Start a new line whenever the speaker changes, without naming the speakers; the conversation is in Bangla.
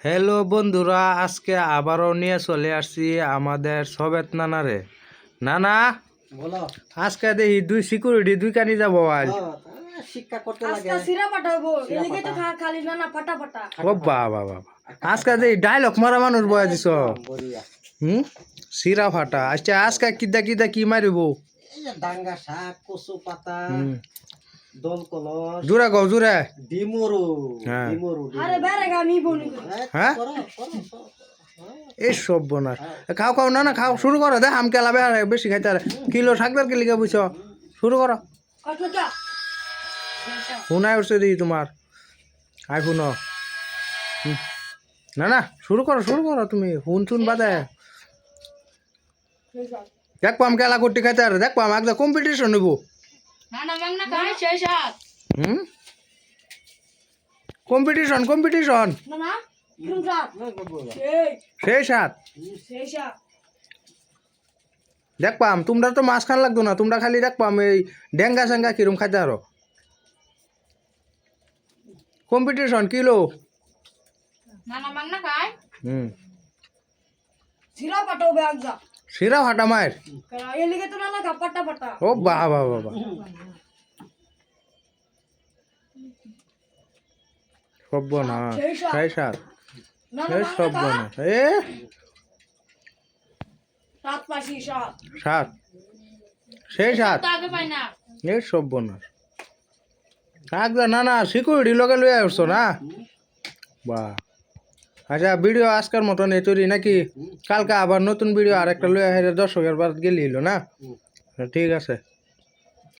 হ্যালো বন্ধুরা, আজকে আবারও নিয়ে চলে আসছি আমাদের সবেত নানারে। নানা
বলো
আজকে দেখি দুই সিকিউরিটি দুই কানি যাবো আজ।
শিক্ষা করতে লাগে
আজকে সিরা পাঠাবো এদিকে তো খালি না না ফাটা ফাটা
ও বাবা বাবা, আজকে দেখি ডায়লগ মারা মানুষ বয়া দিছ।
বড়িয়া
সিরা ফাটা। আচ্ছা আজকে কিদা কিদা কি মারিব?
এই যে ডাঙ্গা শাক কচু পাতা দল কলস
জোরে কও জোরে।
ডিমরু
হ্যাঁ।
ডিমরু
আরে বেরে আমি বলি
হ্যাঁ
করো করো
এই সব বোনাস খাও খাও না না খাও শুরু করো। দেখ আম কেলা বেশি খাইতে আর কিলো শাকদার কে লিখে বুঝছো। শুরু করো।
আচ্ছা
শুনাই উঠছে দিই তোমার আইফোন। না না শুরু করো তুমি হুন চুন বাদে। দেখবো আম কেলা করতে খাইতে আর দেখবো আম একদম কম্পিটিশন নেব।
না না মাংনা খাই শেষ হাত
কম্পিটিশন
না না কোন হাত
শেষ হাত
শেষ হাত
দেখবাম। তোমরা তো মাছ খান লাগতো না, তোমরা খালি দেখবাম এই ডেঙ্গা সেঙ্গা কিরম খাইতে আরো। কম্পিটিশন কিলো
না না মাংনা খাই
হুম
সিরা পাঠাবো একদা
শিরা ফাটা মায়ের।
এদিকে তো না না ফাটা ফাটা
ও বাবা বাবা সব না শেষ হাত
না না
সব না এ
সাত পাশি সাত
সাত শেষ হাত
আগে পাই না
এ সব না একদম। না না সিকিউরিটি লগে লইয়া আসছো না বা। আচ্ছা ভিডিও আজকের মতন এতই নাকি? কালকে আবার নতুন ভিডিও আর একটা লইয়া দর্শকের বাদ গেলি না। ঠিক আছে।